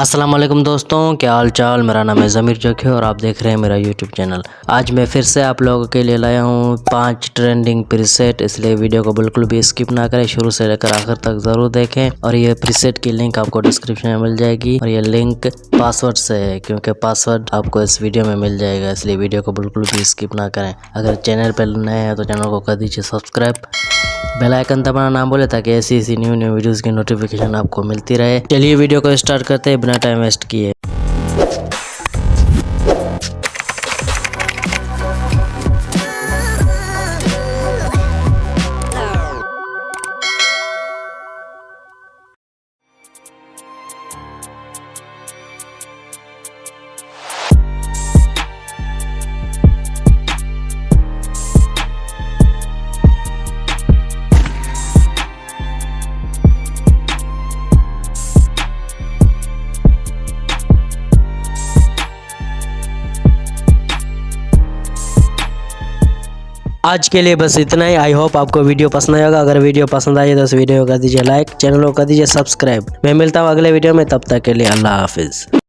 अस्सलाम वालेकुम दोस्तों, क्या हाल चाल। मेरा नाम है ज़मीर जोखी और आप देख रहे हैं मेरा यूट्यूब चैनल। आज मैं फिर से आप लोगों के लिए लाया हूँ 5 ट्रेंडिंग प्रीसेट, इसलिए वीडियो को बिल्कुल भी स्किप ना करें, शुरू से लेकर आखिर तक ज़रूर देखें। और ये प्रीसेट की लिंक आपको डिस्क्रिप्शन में मिल जाएगी और ये लिंक पासवर्ड से है, क्योंकि पासवर्ड आपको इस वीडियो में मिल जाएगा, इसलिए वीडियो को बिल्कुल भी स्किप ना करें। अगर चैनल पर नए हैं तो चैनल को कर दीजिए सब्सक्राइब, बेल आइकन दबाना ना भूले ताकि ऐसी न्यू वीडियोस की नोटिफिकेशन आपको मिलती रहे। चलिए वीडियो को स्टार्ट करते हैं बिना टाइम वेस्ट किए। आज के लिए बस इतना ही। आई होप आपको वीडियो पसंद आएगा। अगर वीडियो पसंद आई तो इस वीडियो को कर दीजिए लाइक, चैनल को कर दीजिए सब्सक्राइब। मैं मिलता हूँ अगले वीडियो में, तब तक के लिए अल्लाह हाफिज़।